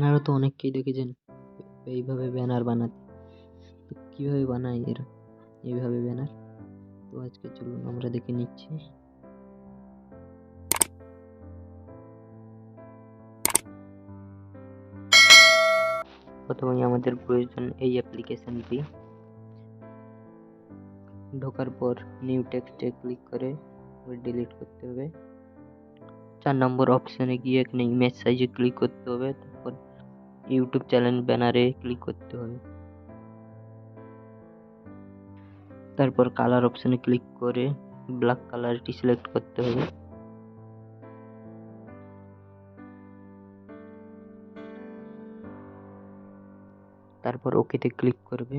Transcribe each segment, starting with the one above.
আপনারা তো অনেককেই দেখেছেন এইভাবে ব্যানার বানাতে। তো কিভাবে বানায় এরা এইভাবে ব্যানার? তো আজকে চলুন আমরা দেখে নিচ্ছি। প্রথমেই আমাদের প্রয়োজন এই অ্যাপ্লিকেশনটি। ঢোকার পর নিউ টেক্সটে ক্লিক করে ডিলিট করতে হবে। 4 নম্বর অপশনে গিয়ে এখানে ইমেজ সাইজে ক্লিক করতে হবে। তারপর ইউটিউব চ্যানেল ব্যানারে ক্লিক করতে হবে। তারপর কালার অপশনে ক্লিক করে ব্ল্যাক কালারটি সিলেক্ট করতে হবে। তারপর ওকেতে ক্লিক করবে।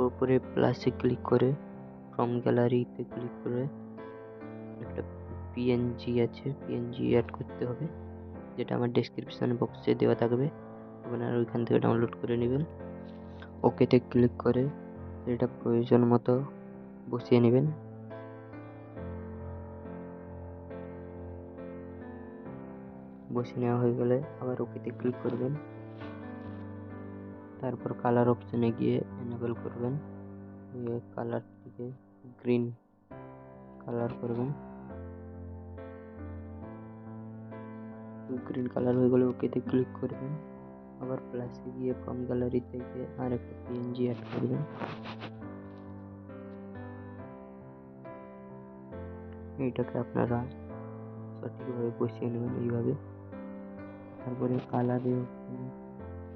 উপরে প্লাসে ক্লিক করে ফ্রম গ্যালারিতে ক্লিক করে একটা পিএনজি আছে, পিএনজি অ্যাড করতে হবে, যেটা আমার ডেসক্রিপশন বক্সে দেওয়া থাকবে। আপনারা ওইখান থেকে ডাউনলোড করে নেবেন। ওকেতে ক্লিক করে এটা প্রয়োজন মতো বসিয়ে নেবেন। বসিয়ে নেওয়া হয়ে গেলে আবার ওকেতে ক্লিক করবেন। তারপর কালার অপশনে গিয়ে এনেবল করবেন। কালারটিকে গ্রিন কালার করবেন। গ্রিন কালার হয়ে গেলে ওকেতে ক্লিক করবেন। আবার প্লাসে গিয়ে ফ্রম গ্যালারি থেকে আর একটা পিএনজি অ্যাড করবেন। এইটাকে আপনারা সঠিকভাবে বসিয়ে নেবেন এইভাবে। তারপরে কালারে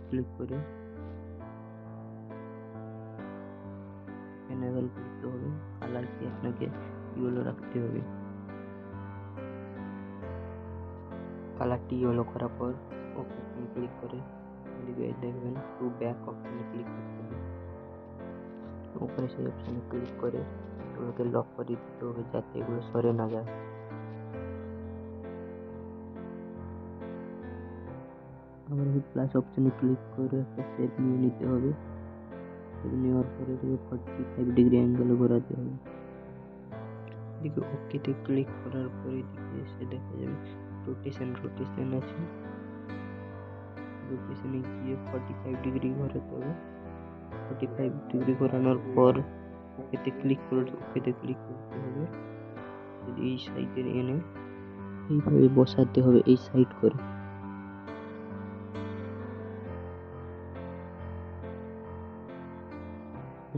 ক্লিক করে এনেবল করতে হবে। কালারটি আপনাকে ইয়েলো রাখতে হবে। কালারটি ইয়েলো করার পর ওকে ক্লিক করে এদিকে দেখবেন টু ব্যাক অপশনে ক্লিক করতে হবে। উপরে সেই অপশনে ক্লিক করে এগুলোকে লক করে দিতে হবে যাতে এগুলো সরে না যায়। আবার এই প্লাস অপশনে ক্লিক করে একটা শেপ নিয়ে নিতে হবে। শেপ নেওয়ার পরে এটাকে 45 ডিগ্রি অ্যাঙ্গেলে ঘোরাতে হবে। এদিকে ওকেতে ক্লিক করার পরে এদিকে এসে দেখা যাবে রোটেশন আছে। রোটেশনে গিয়ে 45 ডিগ্রি ঘোরাতে হবে। 45 ডিগ্রি ঘোরানোর পর ওকেতে ক্লিক করতে হবে। এই সাইডে এনে এইভাবে বসাতে হবে এই সাইড করে।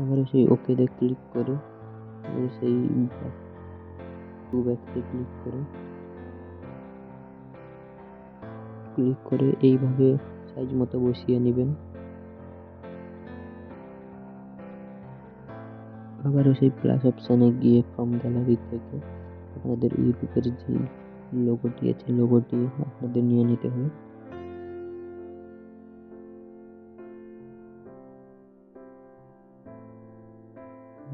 আবার সেই ওকেতে ক্লিক করে সেই টু ব্যাকতে ক্লিক করে এইভাবে সাইজ মতো বসিয়ে নেবেন। আবারও সেই প্লাস অপশনে গিয়ে ফ্রম গ্যালারি থেকে আপনাদের ইউটিউবের যে লোগোটি আছে লোগোটি আপনাদের নিয়ে নিতে হবে।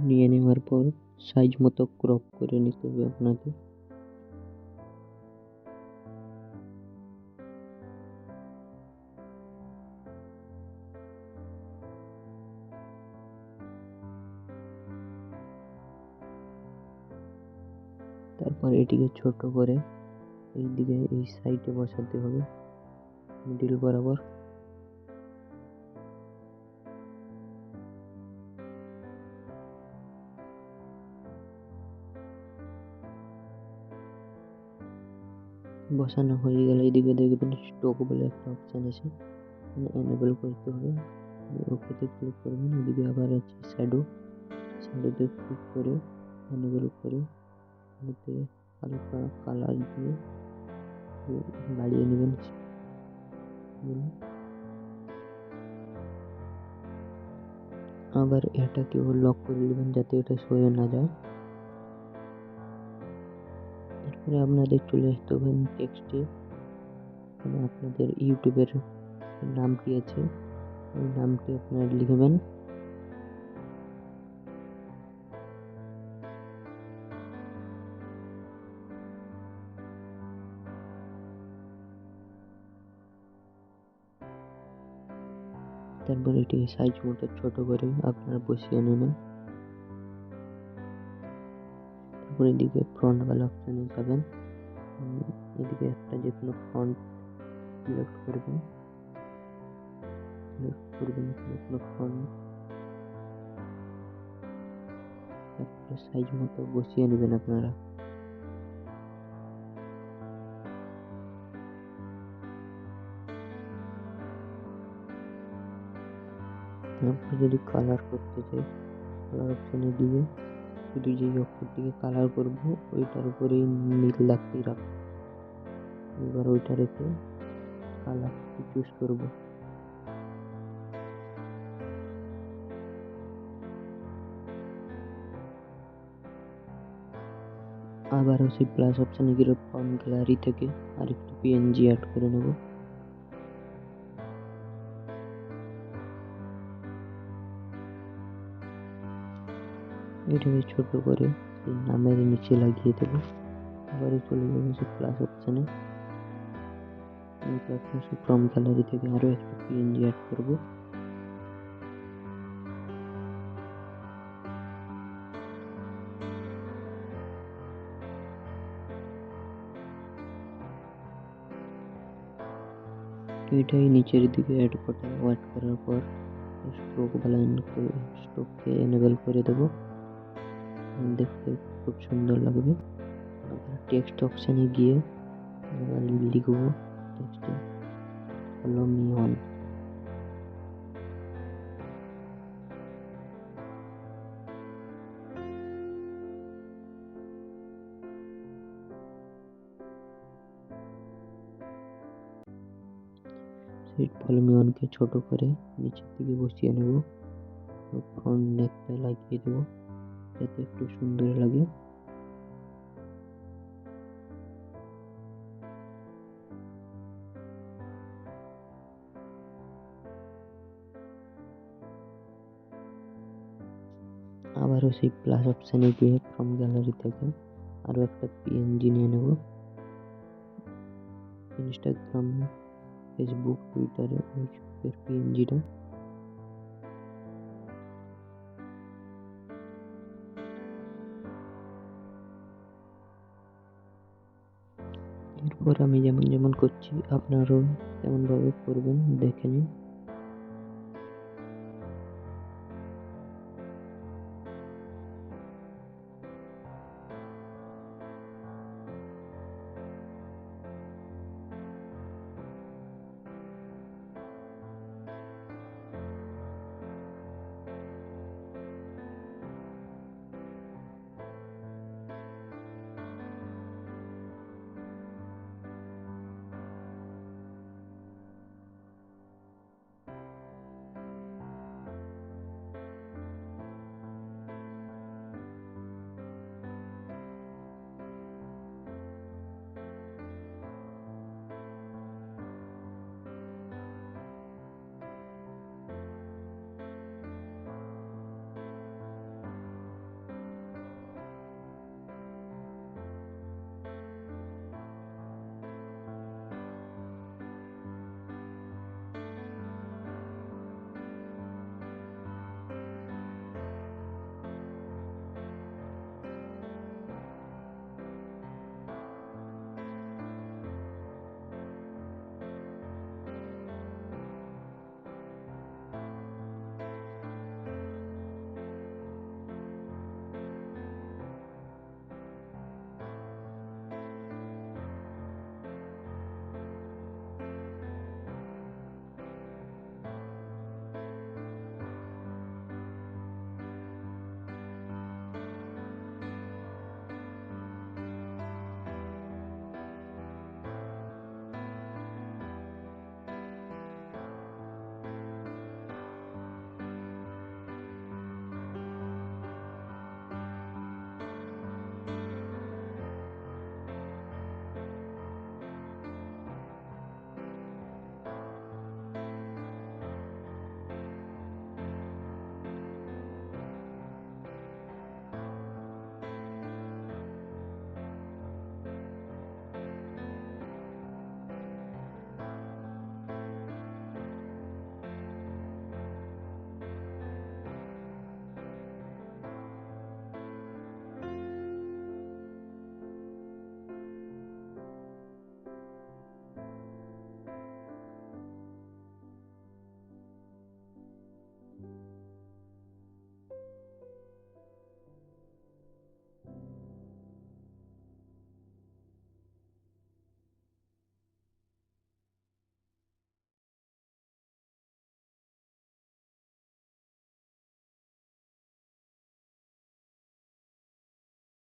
নিয়ে নেওয়ার পর সাইজ মতো ক্রপ করে নিতে হবে আপনাকে। তারপর এটিকে ছোট করে এই দিকে এই সাইডে বসাতে হবে মিডিল বরাবর। বসানো হয়ে গেলে এইদিকে দেখবেন স্টক বলে একটা অপশন আছে, এনেবল করতে হবে। ওকেতে ক্লিক করবেন। এদিকে আবার আছে শ্যাডোতে ক্লিক করে এনেবল করে এতে হালকা কালার দিয়ে বাড়িয়ে নেবেন। আবার এটাকেও লক করে নেবেন যাতে এটা সরে না যায়। এরপরে আপনাদের চলে আসতে হবে টেক্সটে। আপনাদের ইউটিউবের নামটি আছে ওই নামটি আপনারা লিখবেন। তারপর এটি সাইজ মতো ছোট করে আপনারা বসিয়ে নেবেন। তারপর এদিকে ফ্রন্ট ওয়ালা অপশনে যাবেন। এদিকে একটা যে কোনো ফন্ট সিলেক্ট করবেন, পুরো ফন্ট, তারপরে সাইজ মতো বসিয়ে নেবেন আপনারা। তারপর যদি কালার করতে চাই, কালার অপশনে গিয়ে শুধু যেই অক্ষরটিকে কালার করব ওইটার উপরেই নীল দাগটি রাখবো। এবার ওইটা রেখে কালারটি চুজ করব। আবারও সেই প্লাস অপশনে গিয়ে ফন্ট গ্যালারি থেকে আরেকটু পিএনজি অ্যাড করে নেব। এটাকে ছোট করে সেই নামের নিচে লাগিয়ে দেব। আবারও চলে যাবো সেই প্লাস অপশনে, ফ্রম গ্যালারি থেকে আরো একটা পিএনজি অ্যাড করব। এটাই নিচের দিকে অ্যাড করার পর স্ট্রোককে এনেবল করে দেব, দেখতে খুব সুন্দর লাগবে। আবার টেক্সট অপশনে গিয়ে লিখব টেক্সটে ফলো মি অন। সেই ফলো মি অনকে ছোট করে নিচের দিকে বসিয়ে নেব, ফ্রন্ট নেকটা লাগিয়ে দেবো যাতে একটু সুন্দর লাগে। আবারও সেই প্লাস অপশনে গিয়ে ফ্রম গ্যালারি থেকে আরো একটা পিএনজি নিয়ে নেব। ইনস্টাগ্রাম, ফেসবুক, টুইটারে এইসবের পিএনজিটা। এরপর আমি যেমন যেমন করছি আপনারাও তেমন ভাবে করবেন, দেখে নিন।